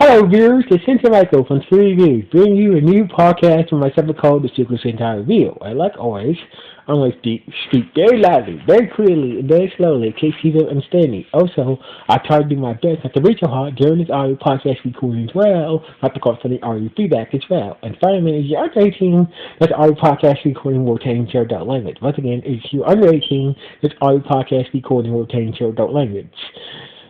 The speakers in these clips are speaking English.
Hello, viewers. It's Sentai Michael from Three Reviews, bringing you a new podcast from myself called The Secret Sentai Review. And like always, I'm going to speak very loudly, very clearly, and very slowly in case you don't understand me. Also, I try to do my best not to reach your heart during this audio podcast recording as well, not to cause any audio feedback as well. And finally, if you're under 18, this audio podcast recording will contain shared adult language. Once again, if you're under 18, this audio podcast recording will contain shared adult language.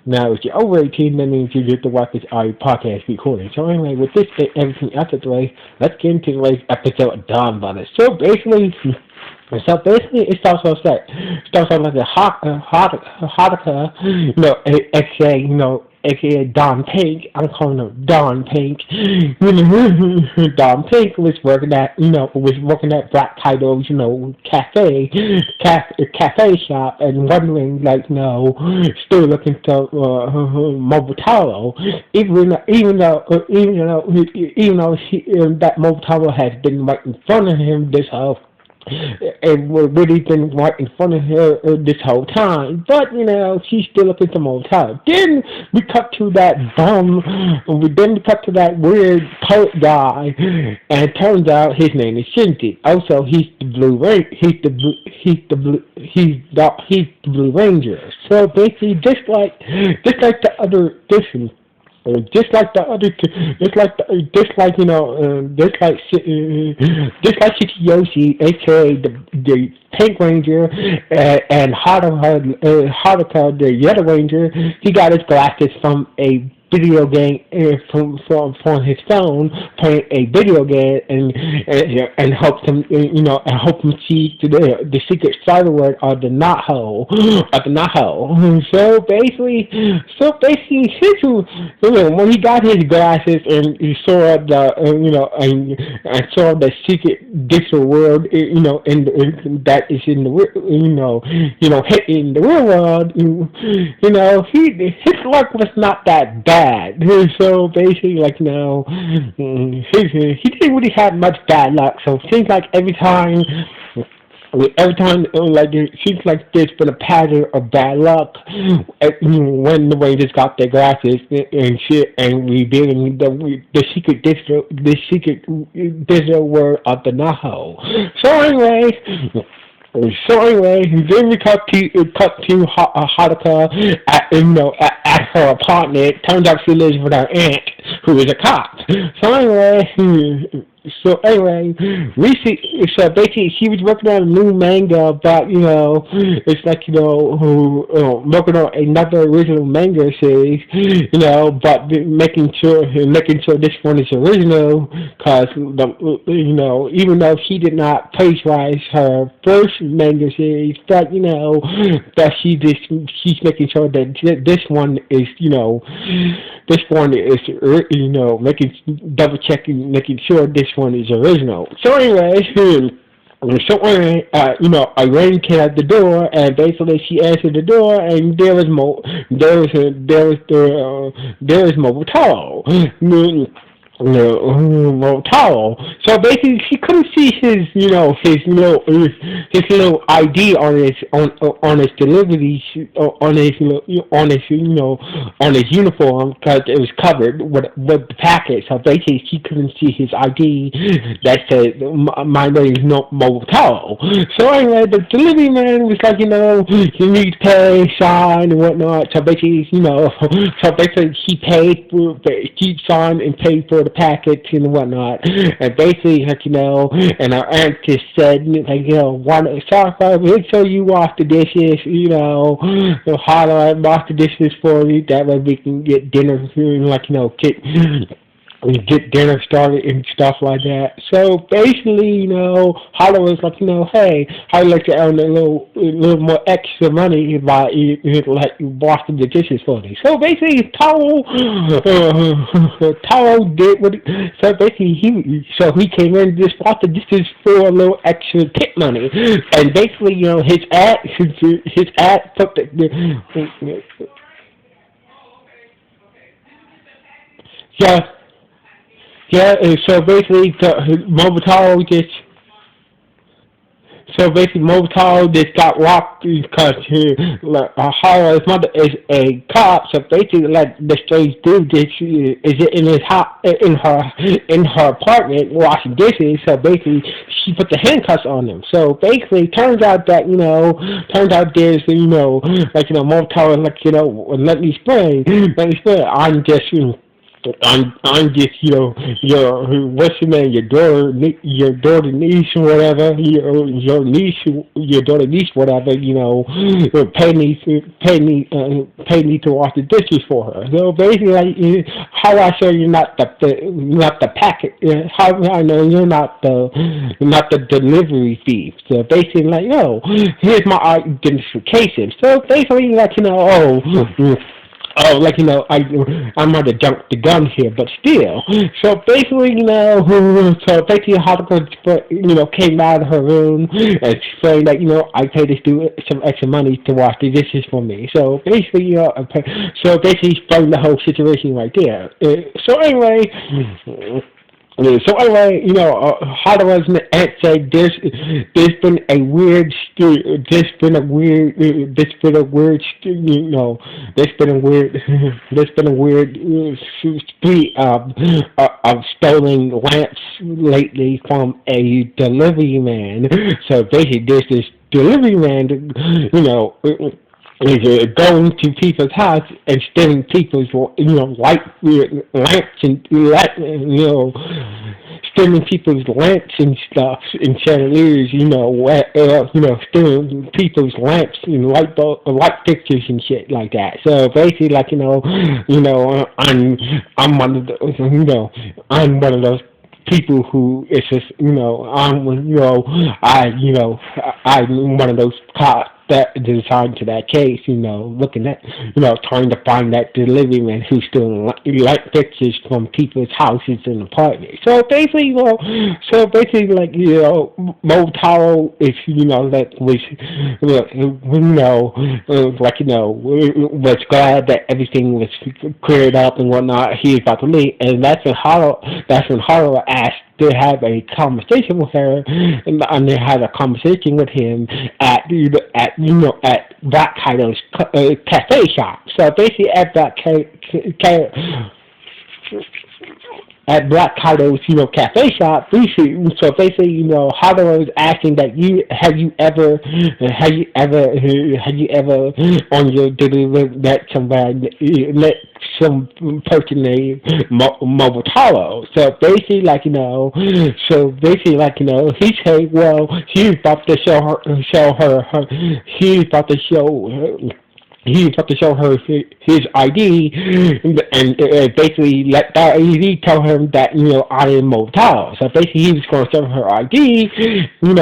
Now, if you're over 18, that means you get to watch this audio podcast recording. So anyway, with this and everything out of the way, let's get into today's episode of Donbrothers. So basically, it starts off like a Hanukkah, aka Don Pink. I'm calling him Don Pink. Don Pink was working at Black Title's, cafe shop and wondering, still looking for Mobutaro, even though that Mobutaro has been right in front of him this whole. And we're really been right in front of her this whole time. But, she's still looking for more time. Then we cut to that weird poet guy, and it turns out his name is Shinji. Also, he's the Blue Ranger. So basically, just like the other edition. Just like Shikiyoshi, aka the Pink Ranger, and Haruka, the Yellow Ranger, he got his glasses from a video game from his phone, playing a video game, and helps him see the secret cyber word of the Naho. So basically, when he got his glasses and he saw and saw the secret digital world, that is in the in the real world, his luck was not that bad. So basically, he didn't really have much bad luck. So it seems like every time, it seems like there's been a pattern of bad luck when the Rangers got their glasses and shit, and revealing the secret digital word of the Naho. So anyway, then we cut to Haruka at her apartment. Turns out she lives with her aunt, who is a cop. So anyway, basically she was working on a new manga about, it's like, working on another original manga series, but making sure this one is original, cause even though she did not plagiarize her first manga series, but that she's making sure that this one is, double checking, making sure this one is original. So anyway, a rain came at the door, and basically she answered the door, and there was Mobutaro. Towel. So basically, she couldn't see his little ID on his delivery on his uniform, because it was covered with the packet. So basically, she couldn't see his ID that said my name is not Mobile Towel. So anyway, the delivery man was like, you need to pay, sign, and whatnot. So basically, he paid for, he signed and paid for the packets and whatnot, and basically, and our aunt just said, sorry, we'll show you wash the dishes, holler and wash the dishes for me, that way we can get dinner, get dinner started and stuff like that. So basically, Hollow was like, hey, I'd like to earn a little more extra money by like washing the dishes for me. So basically, Taro did what. So basically, he came in and just washed the dishes for a little extra tip money, and basically, his ad put yeah. Yeah, and so basically, Mobutaro just So basically, Motel just got rocked because Hara's mother is a cop. So basically, like the strange dude just is in his house, in her apartment washing dishes. So basically, she put the handcuffs on him. So basically, turns out there's Motel like let me explain. I'm just your what's your name, your daughter niece or whatever, your niece, your daughter niece whatever, pay me to wash the dishes for her. So basically, like, how I show you not the packet, how I know you're not the delivery thief. So basically, like, here's my identification. So basically, like, I'm going to jump the gun here, but still. So basically, Hollywood, came out of her room and explained that, I paid this dude some extra money to wash the dishes for me. So basically, explained the whole situation right there. So anyway, Hollywood's aunt said there's been a weird, there's been a weird, spree of stolen lamps lately from a delivery man. So basically, there's this delivery man, is going to people's house and stealing people's light lamps and stealing people's lamps and stuff and chandeliers, stealing people's lamps and light fixtures and shit like that. So basically, like, I'm one of those, I'm one of those people who it's just I'm one of those cops that designed to that case, looking at trying to find that delivery man who's stealing light fixtures from people's houses and apartments. So basically, like, Motaro is that was glad that everything was cleared up and whatnot. He was about to leave, and that's when Haru asked to have a conversation with her, and they had a conversation with him at Black Kaido's cafe shop. So basically, at Black Kaido's cafe shop, so basically, Haru was asking that have you ever on your delivery let some person named Mobutaro. So basically, like, he said, well, he's about to show her his ID, and basically let that ID tell him that I am Motaro. So basically, he was going to show her ID, and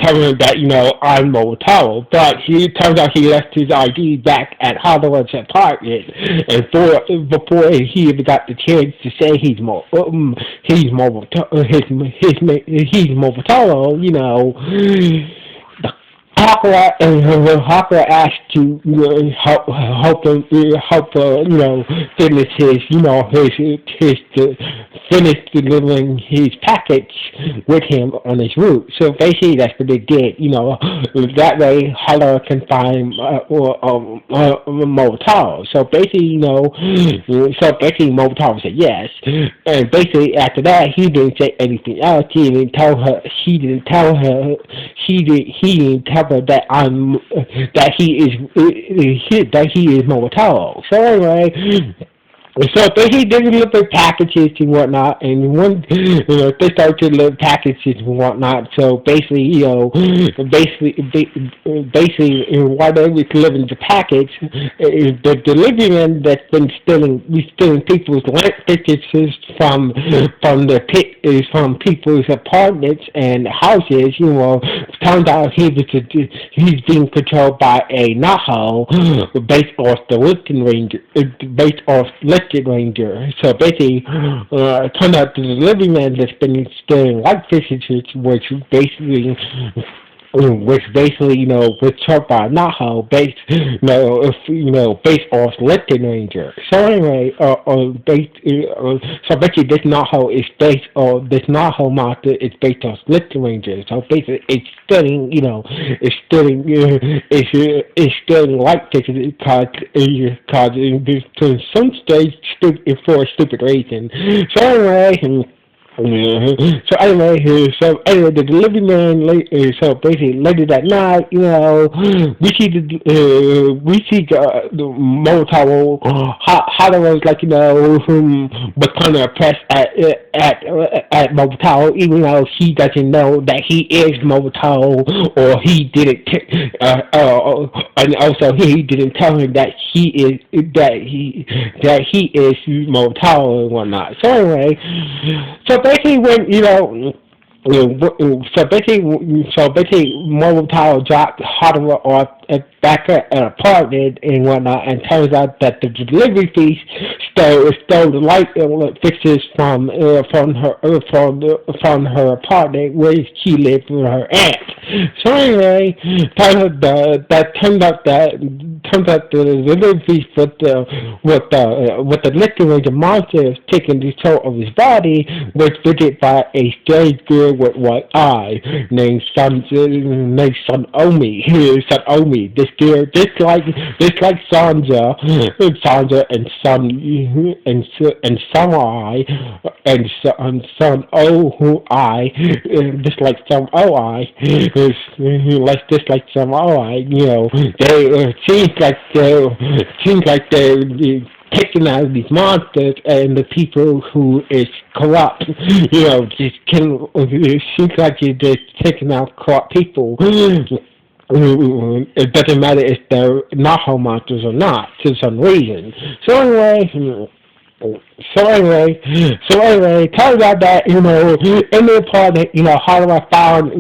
tell him that I'm Motaro. But he turns out he left his ID back at Hollywood's apartment, and before he even got the chance to say he's Motaro, Hakura asked to finish finish delivering his package with him on his route. So basically, that's what they did. That way Haru can find Mobutaro. So basically, Mobutaro said yes, and basically after that, he didn't say anything else. He didn't tell her that he is Mobutaro. So anyway, so basically they deliver packages and whatnot, and when they start to deliver packages and whatnot. So basically, while they were delivering the package, the delivery man that's been stealing people's lamp fixtures from people's apartments and houses. Turns out he's being controlled by a Naho based off the Listed Ranger. So basically, turned out the delivery man that's been stealing light fixtures was basically which basically, was taught by Naho, based, based off Lifted Ranger. So anyway, so basically this Naho is based on, this Naho monster is based on Lifted Ranger. So basically it's studying, it's studying like this because some stage stupid for a stupid reason. So anyway, the delivery man, so basically later that night, we see the Motaro, Hadaro's like, was kind of impressed at Motaro, even though he doesn't know that he is Motaro, or he didn't, and also he didn't tell him that he is Motaro and whatnot. So anyway, so basically, when so basically, Momotaro dropped Hardware off back at an apartment and whatnot, and turns out that the delivery thief stole the light fixtures from her apartment where she lived with her aunt. So anyway, turns out the delivery thief with the liquid monster taking control of his body was visited by a strange girl with white eyes named Sun Omi. Sun Omi. This girl, just like Sanja and Samurai and Sun O-I, just like some O-I, just like some O-I, they seems like they're taking out these monsters and the people who is corrupt, just can. It seems like you're just taking out corrupt people. It doesn't matter if they're Naho monsters or not, for some reason. So anyway, turns out that, in the apartment, Harlow found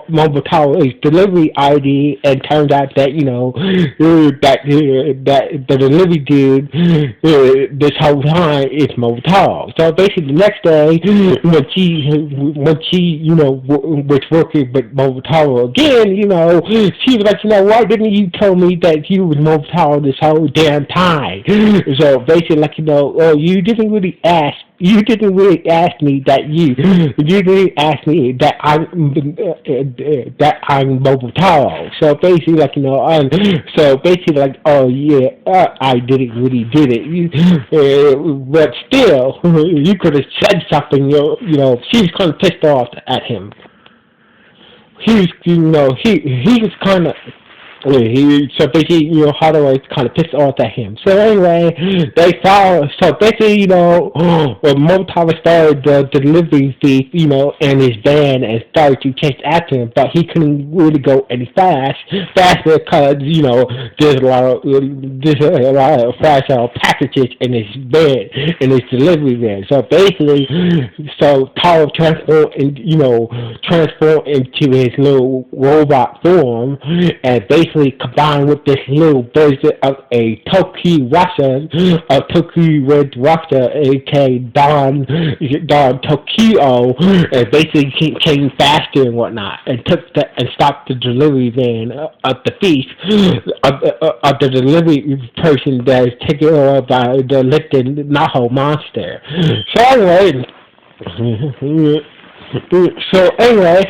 Momotaro's delivery ID, and turns out that, that the delivery dude, this whole time is Momotaro. So basically the next day, when she, was working with Momotaro again, she was like, why didn't you tell me that you was Momotaro this whole damn time? So basically, like, you didn't really ask me that you didn't ask me that I'm Momotaro. So basically, like, oh yeah, I didn't really did it. But still, you could have said something. She was kind of pissed off at him. He was kind of. So basically, Hathaway kind of pissed off at him. So anyway, they found. So basically, when Momotaro started the delivery thief, and his van, and started to chase after him, but he couldn't really go any faster because there's a lot of fragile packages in his van, in his delivery van. So basically, Taro transformed into his little robot form, and basically combined with this little version of a Tokyo Red Russia, aka Don Tokyo, and basically came faster and whatnot, and stopped the delivery van of the thief, of the delivery person that is taken over by the lifted Naho monster. So anyway. So anyway,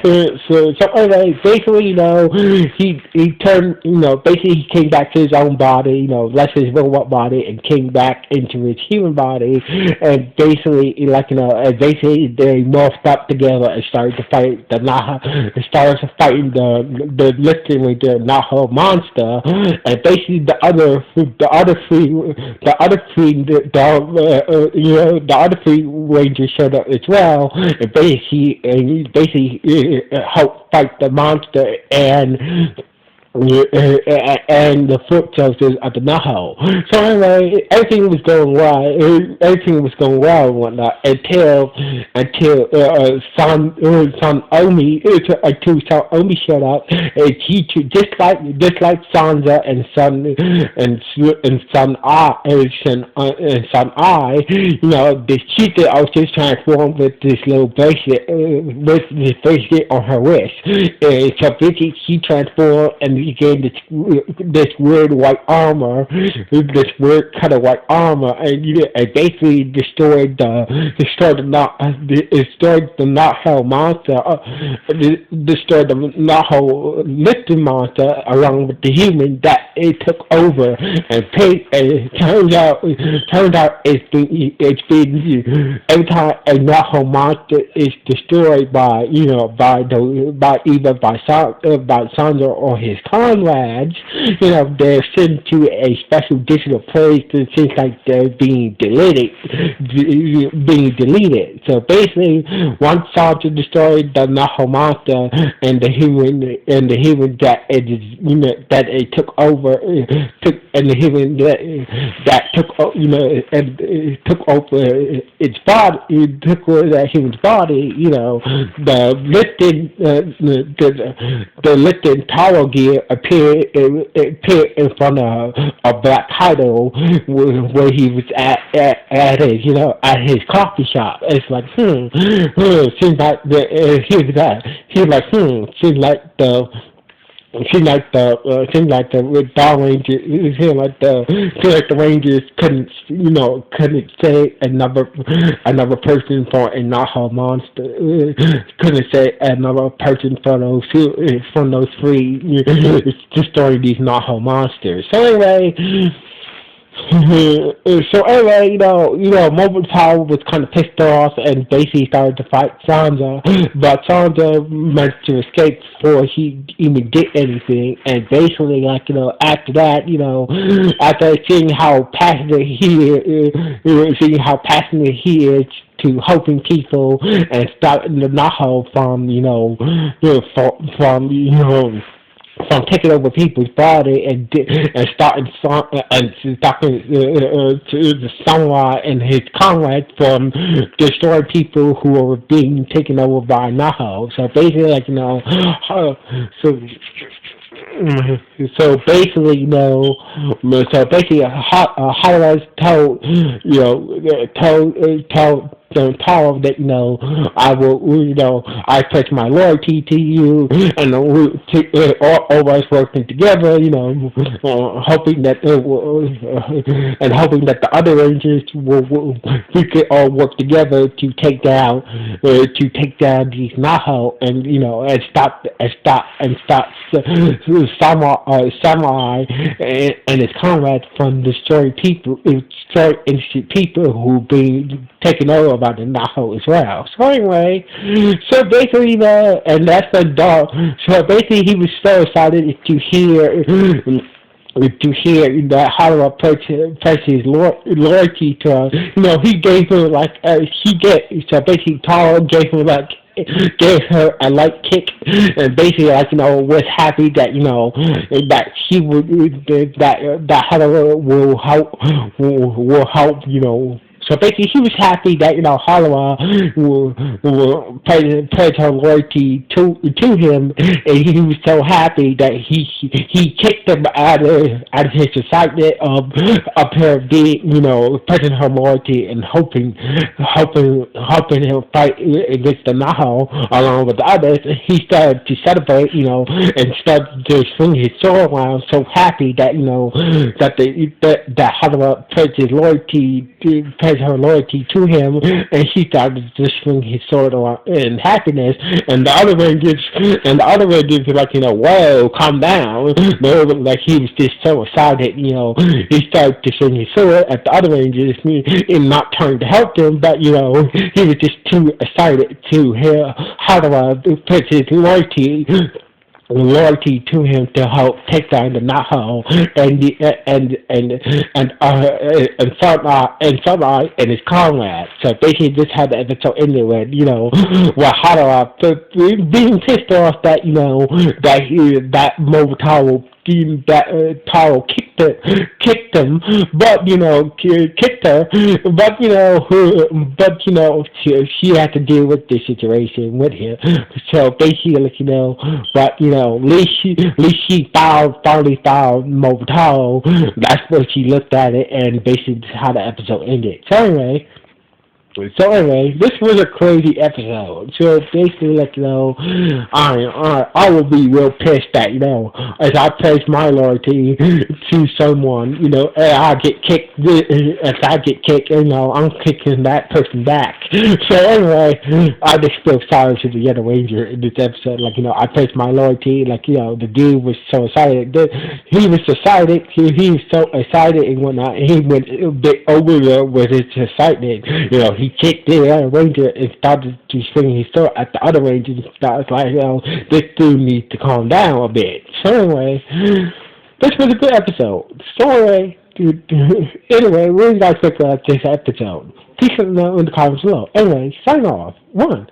basically, he turned, basically he came back to his own body, left his robot body and came back into his human body, and basically, basically they morphed up together and started to fight fighting the lifting with the Naho monster, and basically the other three rangers showed up as well, and basically helped fight the monster, and and the foot soldiers at the Naho. So anyway, everything was going well. Everything was going well and whatnot until Son Omi until Son Omi showed up. And he just like Sansa and Son I, the cheetah also transformed with this little bracelet, with this bracelet on her wrist. So basically, she transformed and became this weird white armor, this weird kind of white armor, and and basically destroyed the not hell monster, destroyed the not hell lifting monster along with the human that it took over, and it turns out it's been every time a not hell monster is destroyed by Sandra or his comrades, they're sent to a special digital place that seems like they're being deleted. So basically, once Sandra destroyed the Naho monster and the human that it took over, and the human that took over its body, it took over that human's body. The lifted power gear appeared in front of a black idol where he was at his coffee shop. It's like seems like seemed like the Power Rangers. It seemed like the Rangers couldn't say another person for a Naha monster. Couldn't say another person for those three destroying these Naha monsters. So anyway. Mobile Power was kind of pissed off and basically started to fight Sansa, but Sansa managed to escape before he even did anything. And basically, after that, after seeing how passionate he is to helping people and stopping the Naho from taking over people's body and stopping the samurai and his comrades from destroying people who were being taken over by Naho. So basically, Hara's told the power that I pledge my loyalty to you, and all of us working together, hoping that the other Rangers we could all work together to take down these Naho and stop Samurai and his comrades from destroying innocent people who being taken over by the Naho as well. So anyway, and that's the dog. So basically, he was so excited to hear that Hara pledged his loyalty to her. He gave her so basically Taro gave her a light kick, and basically was happy that that she would that Hara will help So basically, he was happy that Halawa will pledge her loyalty to him, and he was so happy that he kicked him out of his excitement of her being pledging her loyalty and helping him fight against the Naho along with the others. He started to celebrate, and started to swing his sword around, so happy that that Halawa pledged his loyalty her loyalty to him, and he started to swing his sword around in happiness. And the other Rangers were like, whoa, calm down. Like he was just so excited, he started to swing his sword at the other Rangers, and not trying to help them, but he was just too excited to hear Hadawa pledge his loyalty loyalty to him to help take down the knothole and Sunlight and his comrades. So basically, this how the episode ended with with Hadara being pissed off that that Mobutaro that Taro kicked him, but kicked her, she had to deal with this situation with him. So basically, at least she finally found Mobutaro. That's what she looked at it, and basically how the episode ended. So anyway, this was a crazy episode. So basically, I will be real pissed that as I pledge my loyalty to someone, and I get kicked. If I get kicked, I'm kicking that person back. So anyway, I just feel sorry to the Yellow Ranger in this episode. I pledged my loyalty. The dude was so excited. He was excited. He was so excited and whatnot. And he went a bit over there with his excitement. He kicked the other ranger and started to swing his sword at the other ranger and started this dude needs to calm down a bit. So anyway, this was a good episode. So anyway, what do you guys think about this episode? Please let me know in the comments below. Anyway, sign off. 1.